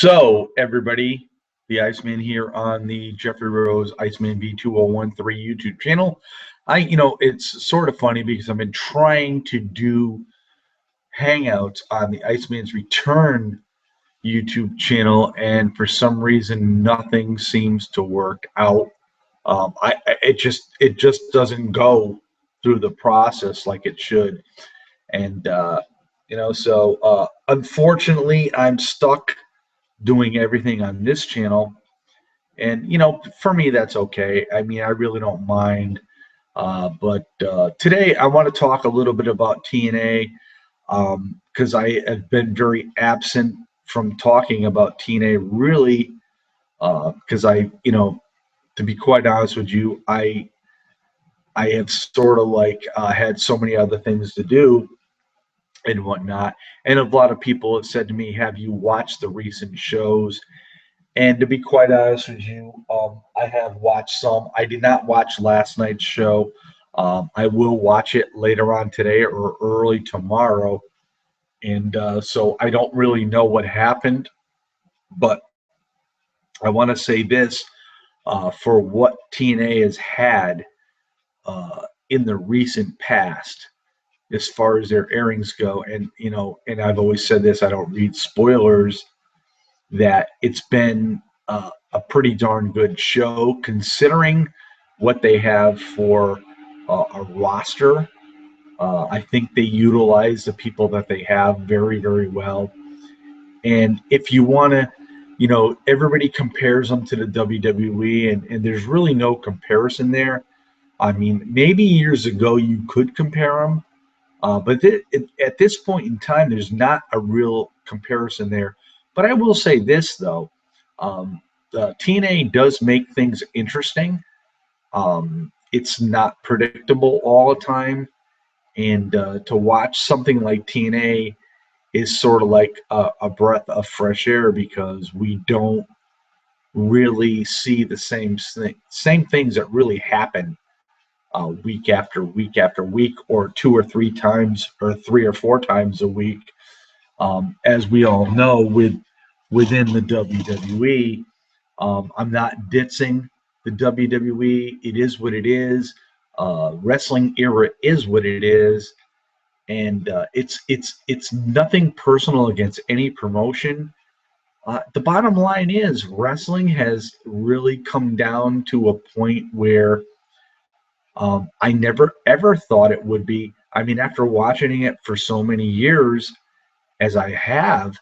So, everybody, the Iceman here on the Jeffrey Rose Iceman V2013 YouTube channel. It's sort of funny because I've been trying to do hangouts on the Iceman's Return YouTube channel, and for some reason, nothing seems to work out. It just doesn't go through the process like it should, and unfortunately, I'm stuck doing everything on this channel. And, for me, that's okay. I mean, I really don't mind. But today I want to talk a little bit about TNA because I have been very absent from talking about TNA really because to be quite honest with you, I have sort of like had so many other things to do and whatnot. And a lot of people have said to me, have you watched the recent shows? And to be quite honest with you, I have watched some. I did not watch last night's show. I will watch it later on today or early tomorrow. And so I don't really know what happened, but I want to say this for what TNA has had in the recent past as far as their airings go. And I've always said this, I don't read spoilers, that it's been a pretty darn good show considering what they have for a roster. I think they utilize the people that they have very, very well. And if you want to, everybody compares them to the WWE, and there's really no comparison there. I mean, maybe years ago you could compare them, but at this point in time, there's not a real comparison there. But I will say this, though. TNA does make things interesting. It's not predictable all the time. And to watch something like TNA is sort of like a breath of fresh air because we don't really see the same things that really happen week after week after week, or two or three times, or three or four times a week. As we all know, within the WWE, I'm not ditzing the WWE. It is what it is. Wrestling era is what it is, and it's nothing personal against any promotion. The bottom line is wrestling has really come down to a point where I never ever thought it would be. I mean, after watching it for so many years as I have,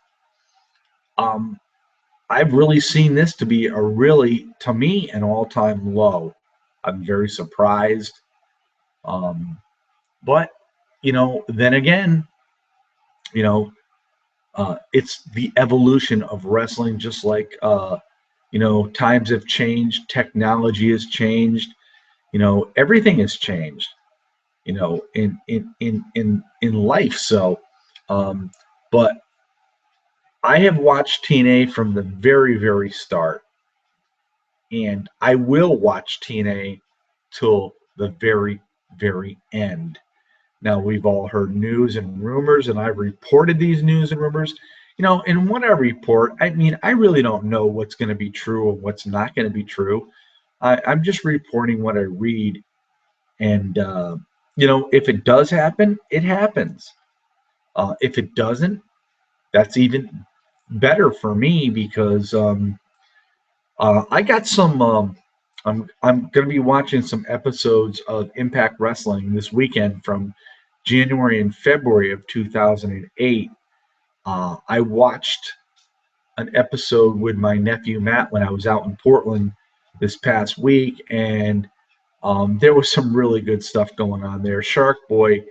I've really seen this to be a really, to me, an all-time low. I'm very surprised. But, then again, you know, it's the evolution of wrestling, just like, times have changed, technology has changed, everything has changed, in life. So, but I have watched TNA from the very, very start, and I will watch TNA till the very, very end. Now, we've all heard news and rumors, and I've reported these news and rumors. And when I report, I mean, I really don't know what's going to be true or what's not going to be true. I'm just reporting what I read. And, if it does happen, it happens. If it doesn't, that's even better for me because I got some. I'm going to be watching some episodes of Impact Wrestling this weekend from January and February of 2008. I watched an episode with my nephew Matt when I was out in Portland this past week, and there was some really good stuff going on there. Shark Boy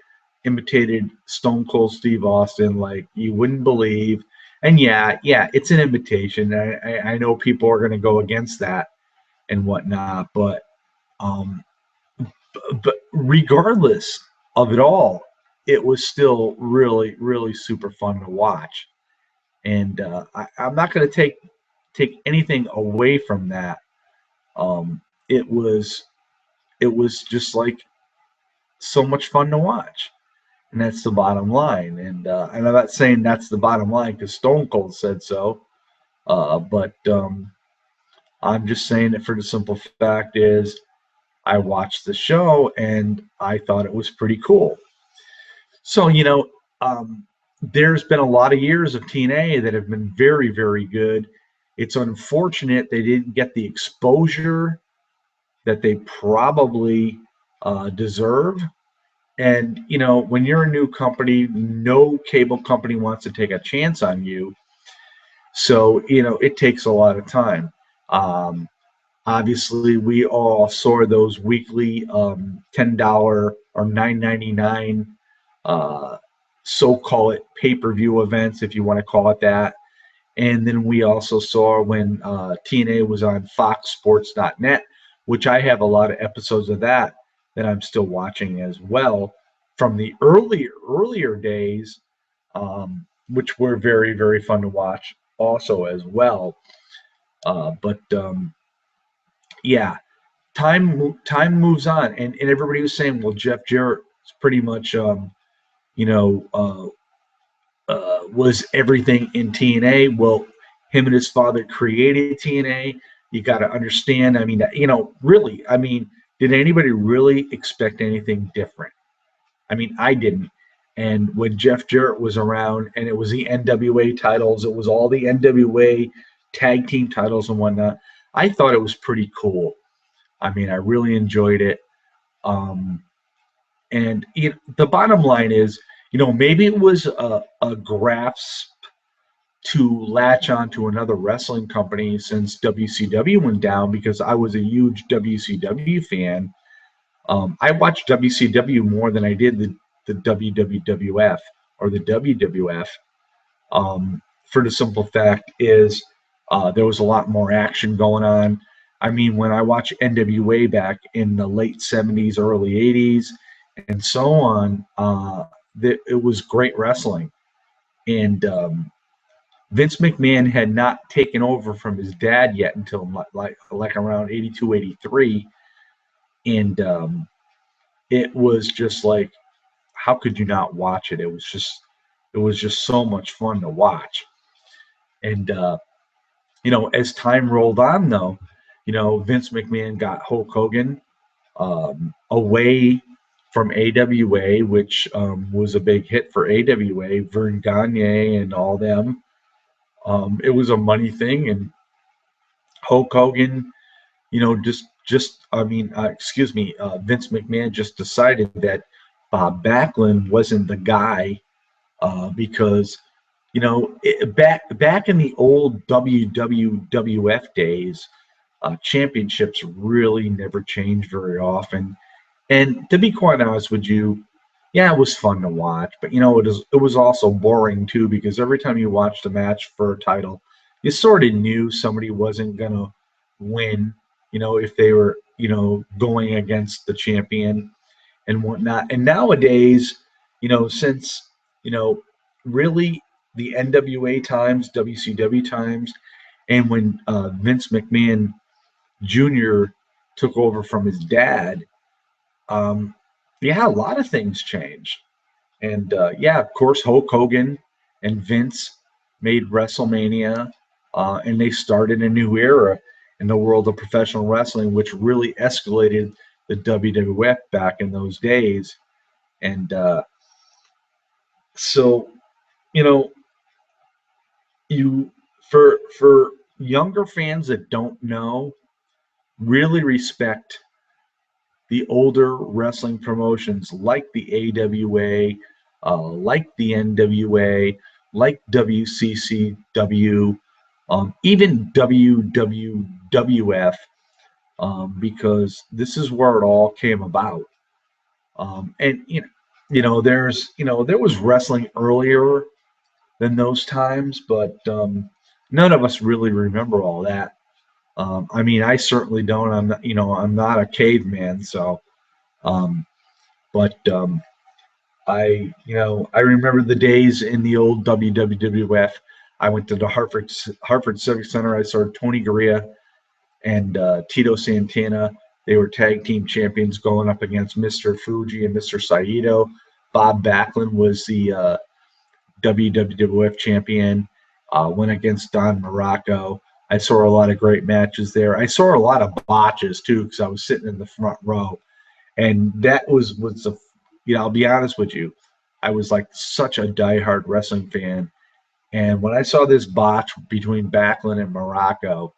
imitated Stone Cold Steve Austin like you wouldn't believe. And yeah, it's an imitation. I know people are going to go against that and whatnot, but regardless of it all, it was still really, really super fun to watch. And I'm not going to take anything away from that. It was just like so much fun to watch, and that's the bottom line. And I'm not saying that's the bottom line because Stone Cold said so. But I'm just saying it for the simple fact is I watched the show and I thought it was pretty cool. So, there's been a lot of years of TNA that have been very, very good. It's unfortunate they didn't get the exposure that they probably deserve. And, when you're a new company, no cable company wants to take a chance on you. So, it takes a lot of time. Um, Obviously, we all saw those weekly $10 or $9.99 so-call it pay-per-view events, if you want to call it that. And then we also saw when TNA was on FoxSports.net, which I have a lot of episodes of that I'm still watching as well from the earlier days, which were very, very fun to watch also as well. But yeah, time moves on, and everybody was saying, well, Jeff Jarrett is pretty much you know was everything in TNA. Well, him and his father created TNA. You got to understand. I mean, really. I mean, did anybody really expect anything different? I mean, I didn't. And when Jeff Jarrett was around, and it was the NWA titles, it was all the NWA tag team titles and whatnot. I thought it was pretty cool. I mean, I really enjoyed it. Um, and the bottom line is, maybe it was a grasp to latch on to another wrestling company since WCW went down because I was a huge WCW fan. I watched WCW more than I did the WWF or the WWF. For the simple fact is there was a lot more action going on. I mean, when I watched NWA back in the late 70s, early 80s, and so on, it was great wrestling. And Vince McMahon had not taken over from his dad yet until like around 82, 83. And it was just like, how could you not watch it? It was just so much fun to watch. And as time rolled on, though, Vince McMahon got Hulk Hogan away from AWA, which was a big hit for AWA, Vern Gagne and all them. It was a money thing, and Hulk Hogan, Vince McMahon just decided that Bob Backlund wasn't the guy because back in the old WWF days, championships really never changed very often. And to be quite honest with you, yeah, it was fun to watch, but it was also boring too because every time you watched a match for a title, you sort of knew somebody wasn't gonna win. If they were going against the champion and whatnot. And nowadays, since really the NWA times, WCW times, and when Vince McMahon Jr. took over from his dad, yeah, a lot of things changed. And yeah, of course, Hulk Hogan and Vince made WrestleMania, and they started a new era in the world of professional wrestling, which really escalated the WWF back in those days. And so, you know, you for younger fans that don't know, really respect the older wrestling promotions like the AWA, like the NWA, like WCCW, even WWF, because this is where it all came about. And there was wrestling earlier than those times, but none of us really remember all that. I mean, I certainly don't. I'm not a caveman, so. Um, but I remember the days in the old WWF. I went to the Hartford Civic Center. I saw Tony Garea and Tito Santana. They were tag team champions going up against Mr. Fuji and Mr. Saito. Bob Backlund was the WWF champion, Went against Don Morocco. I saw a lot of great matches there. I saw a lot of botches too because I was sitting in the front row, and that was a, I'll be honest with you, I was like such a diehard wrestling fan, and when I saw this botch between Backlund and Morocco,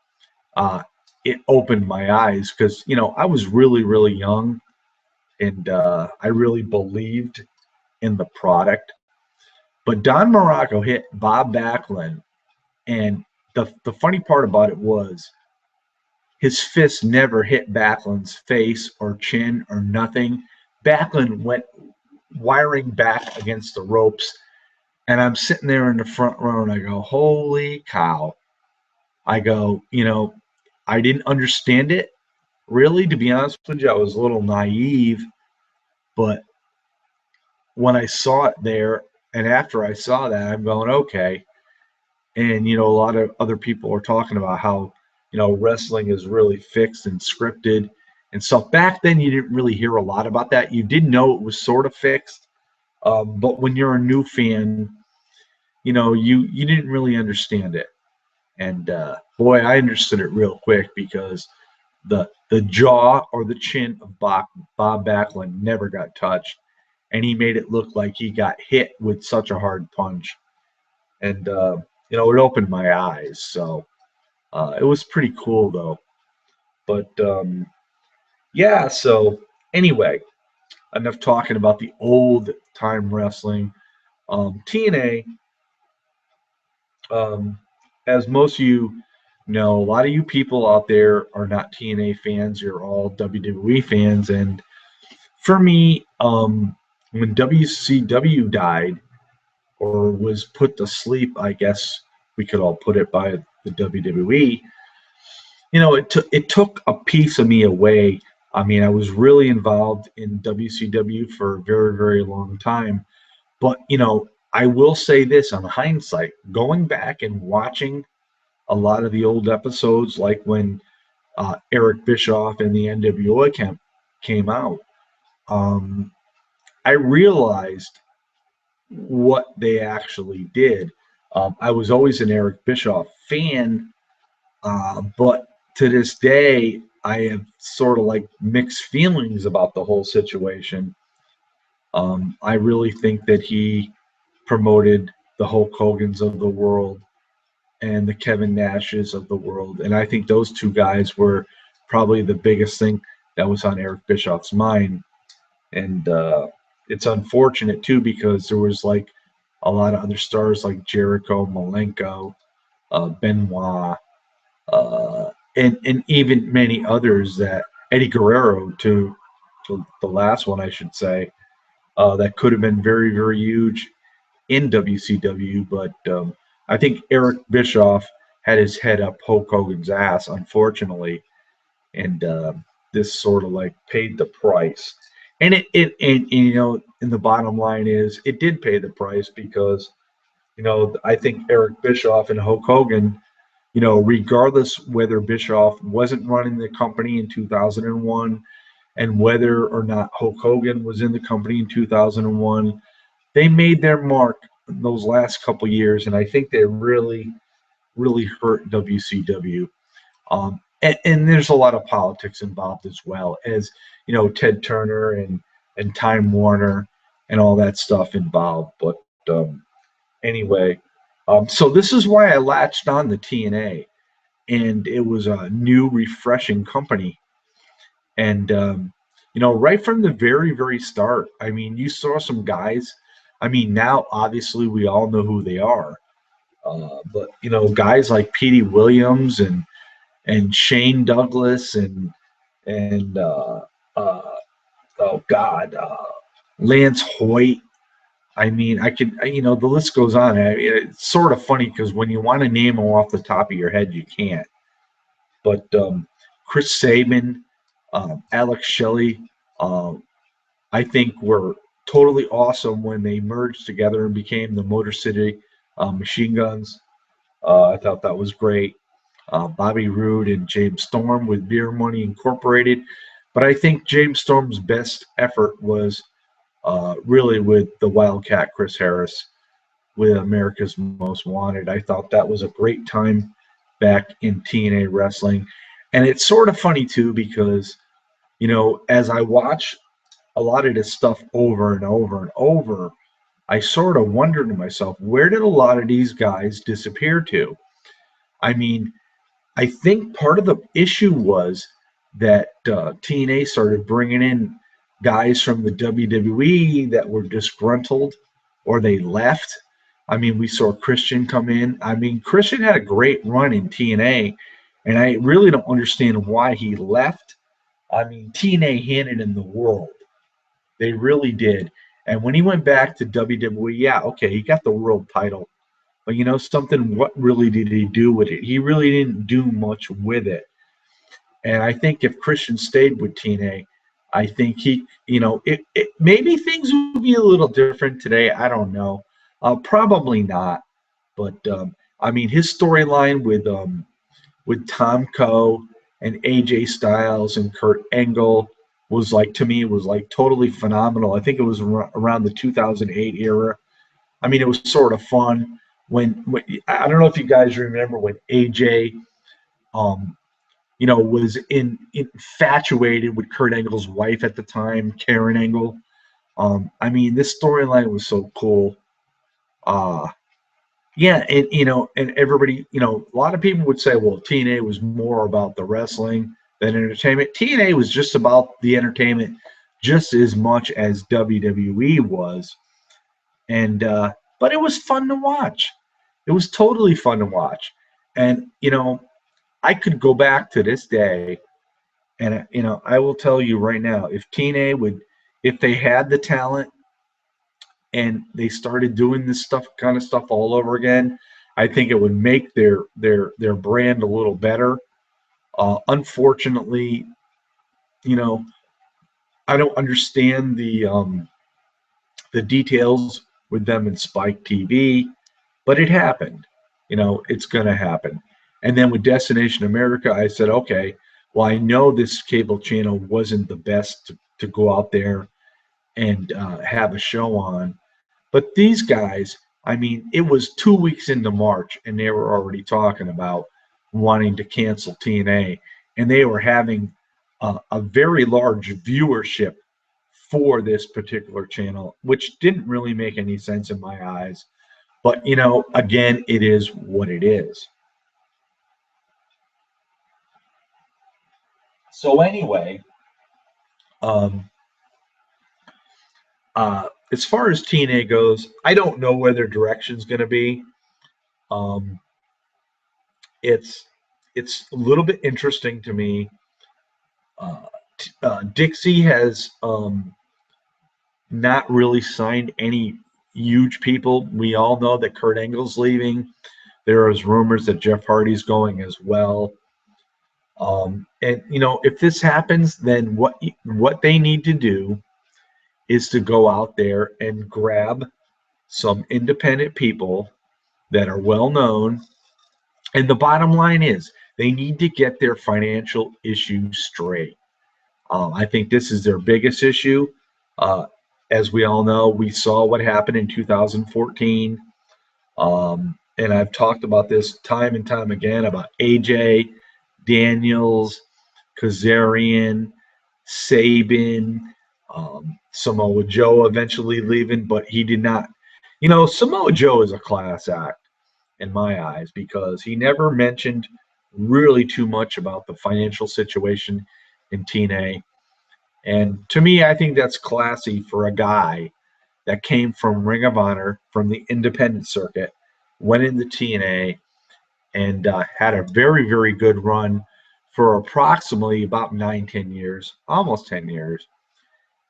uh, it opened my eyes because I was really really young, and I really believed in the product. But Don Morocco hit Bob Backlund, and the funny part about it was his fist never hit Backlund's face or chin or nothing. Backlund went wiring back against the ropes, and I'm sitting there in the front row, and I go, "Holy cow!" I go, I didn't understand it really. To be honest with you, I was a little naive, but when I saw it there, and after I saw that, I'm going, okay. And a lot of other people are talking about how wrestling is really fixed and scripted and stuff. Back then, you didn't really hear a lot about that. You did know it was sort of fixed, but when you're a new fan, you didn't really understand it. And boy, I understood it real quick because the jaw or the chin of Bob Backlund never got touched, and he made it look like he got hit with such a hard punch. And it opened my eyes. So it was pretty cool though. But yeah. So anyway, enough talking about the old time wrestling. TNA, as most of you know, a lot of you people out there are not TNA fans. You're all WWE fans. And for me, when WCW died or was put to sleep, I guess we could all put it by the WWE, it took a piece of me away. I mean, I was really involved in WCW for a very, very long time. But, I will say this on hindsight, going back and watching a lot of the old episodes, like when Eric Bischoff and the NWO came out, um, I realized what they actually did. I was always an Eric Bischoff fan, but to this day, I have sort of like mixed feelings about the whole situation. I really think that he promoted the Hulk Hogan's of the world and the Kevin Nashes of the world. And I think those two guys were probably the biggest thing that was on Eric Bischoff's mind. And it's unfortunate too because there was like a lot of other stars like Jericho, Malenko, Benoit, and even many others that Eddie Guerrero to the last one I should say that could have been very very huge in WCW, but I think Eric Bischoff had his head up Hulk Hogan's ass, unfortunately, and this sort of like paid the price. And and the bottom line is it did pay the price because I think Eric Bischoff and Hulk Hogan, regardless whether Bischoff wasn't running the company in 2001 and whether or not Hulk Hogan was in the company in 2001, they made their mark those last couple years, and I think they really, really hurt WCW. And there's a lot of politics involved as well as Ted Turner and Time Warner and all that stuff involved. But anyway, so this is why I latched on to TNA, and it was a new, refreshing company. And right from the very, very start, I mean, you saw some guys. I mean, now obviously we all know who they are, but guys like Petey Williams and Shane Douglas and oh God, Lance Hoyt. I mean, I could, the list goes on. It's sort of funny because when you want to name them off the top of your head, you can't. But Chris Sabin, Alex Shelley, I think were totally awesome when they merged together and became the Motor City Machine Guns. I thought that was great. Bobby Roode and James Storm with Beer Money Incorporated. But I think James Storm's best effort was really with the Wildcat Chris Harris with America's Most Wanted. I thought that was a great time back in TNA wrestling. And it's sort of funny too because, as I watch a lot of this stuff over and over and over, I sort of wonder to myself, where did a lot of these guys disappear to? I mean, I think part of the issue was that TNA started bringing in guys from the WWE that were disgruntled or they left. I mean, we saw Christian come in. I mean, Christian had a great run in TNA, and I really don't understand why he left. I mean, TNA handed him the world. They really did. And when he went back to WWE, yeah, okay, he got the world title. But something, what really did he do with it? He really didn't do much with it. And I think if Christian stayed with TNA, I think he, maybe things would be a little different today. I don't know. Probably not. But I mean, his storyline with Tom Coe and AJ Styles and Kurt Angle was to me, was totally phenomenal. I think it was around the 2008 era. I mean, it was sort of fun when I don't know if you guys remember when AJ, was infatuated with Kurt Angle's wife at the time, Karen Angle. I mean, this storyline was so cool. Yeah, and everybody, a lot of people would say, well, TNA was more about the wrestling than entertainment. TNA was just about the entertainment just as much as WWE was. And but it was fun to watch. It was totally fun to watch. And I could go back to this day and I will tell you right now, if TNA would, if they had the talent and they started doing this kind of stuff all over again, I think it would make their brand a little better. Unfortunately, I don't understand the details with them in Spike TV, but it happened. It's going to happen. And then with Destination America, I said, okay, well, I know this cable channel wasn't the best to go out there and have a show on. But these guys, I mean, it was 2 weeks into March, and they were already talking about wanting to cancel TNA, and they were having a very large viewership for this particular channel, which didn't really make any sense in my eyes. But, again, it is what it is. So anyway, as far as TNA goes, I don't know where their direction's going to be. It's a little bit interesting to me. Dixie has not really signed any huge people. We all know that Kurt Angle's leaving. There is rumors that Jeff Hardy's going as well. And if this happens, then what they need to do is to go out there and grab some independent people that are well known. And the bottom line is they need to get their financial issues straight. I think this is their biggest issue. As we all know, we saw what happened in 2014. And I've talked about this time and time again about AJ, Daniels, Kazarian, Sabin, Samoa Joe eventually leaving, but he did not. Samoa Joe is a class act in my eyes because he never mentioned really too much about the financial situation in TNA. And to me, I think that's classy for a guy that came from Ring of Honor, from the independent circuit, went into TNA, and had a very, very good run for approximately about 9-10 years, almost 10 years.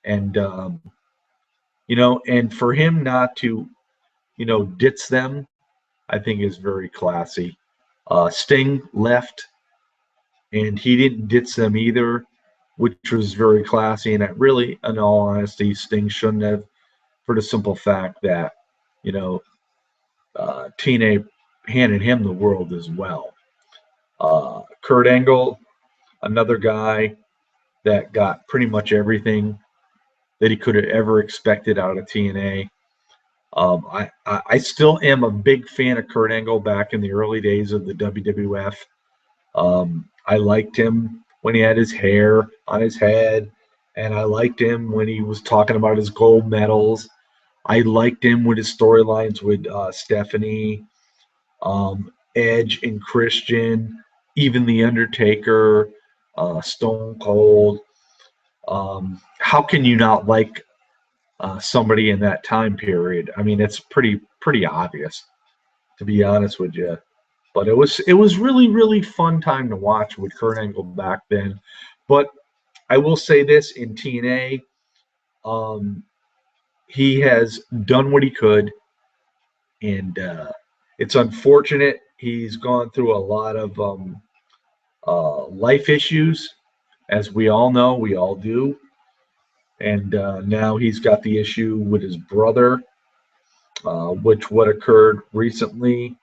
And, and for him not to, ditch them, I think is very classy. Sting left, and he didn't ditch them either, which was very classy. And that really, in all honesty, Sting shouldn't have, for the simple fact that, TNA handed him the world as well. Kurt Angle, another guy that got pretty much everything that he could have ever expected out of TNA. I still am a big fan of Kurt Angle back in the early days of the WWF. I liked him when he had his hair on his head, and I liked him when he was talking about his gold medals. I liked him with his storylines with Stephanie, Edge, and Christian, even The Undertaker, Stone Cold. How can you not like somebody in that time period? I mean, it's pretty obvious, to be honest with you. But it was really fun time to watch with Kurt Angle back then. But I will say this in TNA, um, he has done what he could, and it's unfortunate he's gone through a lot of life issues, as we all know, we all do. And now he's got the issue with his brother, which what occurred recently,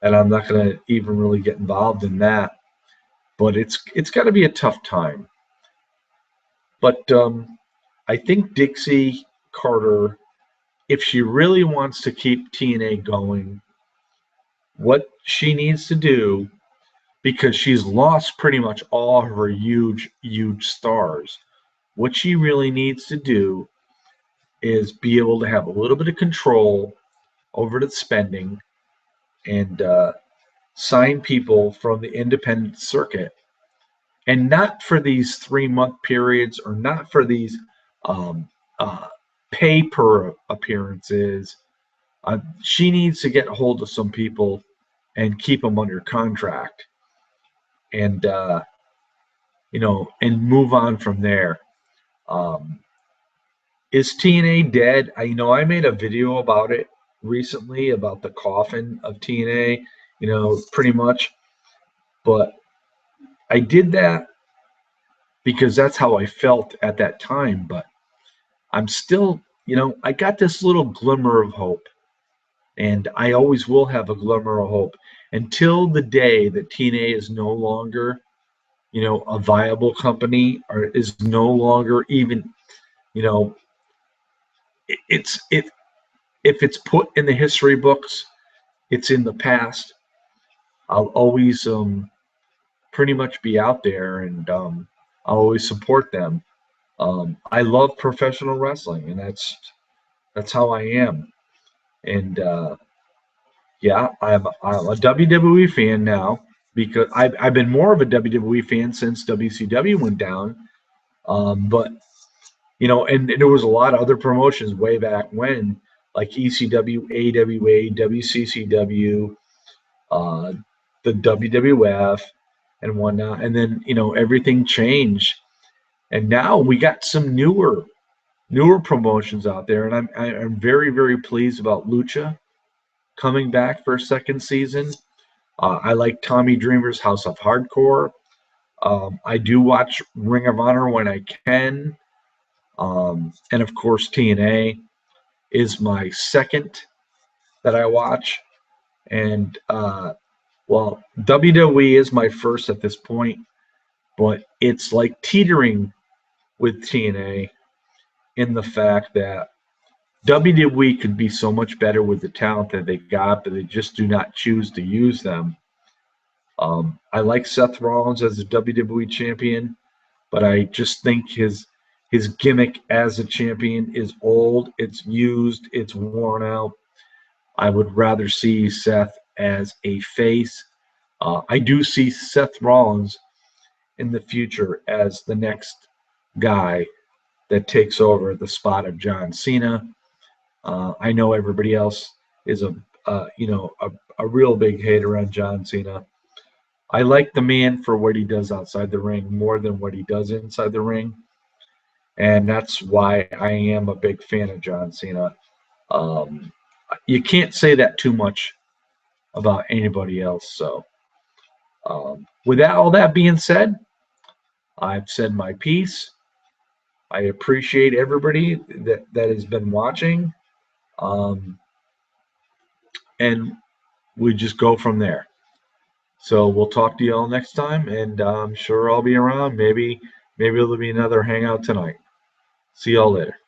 and I'm not going to even really get involved in that. But it's got to be a tough time. But I think Dixie Carter, if she really wants to keep TNA going, what she needs to do, because she's lost pretty much all her huge stars, what she really needs to do is be able to have a little bit of control over the spending and sign people from the independent circuit, and not for these 3 month periods, or not for these um, uh, pay per appearances. She needs to get a hold of some people and keep them under contract, and and move on from there. Um, is TNA dead? I made a video about it recently, about the coffin of TNA. Pretty much, but I did that because that's how I felt at that time. But I'm still, I got this little glimmer of hope, and I always will have a glimmer of hope until the day that TNA is no longer, a viable company, or is no longer even, you know, it's it if it's put in the history books, it's in the past. I'll always pretty much be out there, and I'll always support them. I love professional wrestling, and that's how I am. And yeah, I'm a WWE fan now, because I've been more of a WWE fan since WCW went down. But and there was a lot of other promotions way back when, like ECW, AWA, WCCW, uh, the WWF, and whatnot. And then everything changed, and now we got some newer promotions out there, and I'm very pleased about Lucha coming back for a second season. I like Tommy Dreamer's House of Hardcore. I do watch Ring of Honor when I can, and of course TNA is my second that I watch, and well, WWE is my first at this point, but it's like teetering with TNA in the fact that WWE could be so much better with the talent that they got, but they just do not choose to use them. I like Seth Rollins as a WWE champion, but I just think his gimmick as a champion is old, it's used, it's worn out. I would rather see Seth as a face. I do see Seth Rollins in the future as the next guy that takes over the spot of John Cena. I know everybody else is a real big hater on John Cena. I like the man for what he does outside the ring more than what he does inside the ring, and that's why I am a big fan of John Cena. Um, you can't say that too much about anybody else. So, with all that being said, I've said my piece. I appreciate everybody that has been watching, um, and we just go from there. So we'll talk to you all next time, and I'm sure I'll be around. Maybe there'll be another hangout tonight. See y'all later.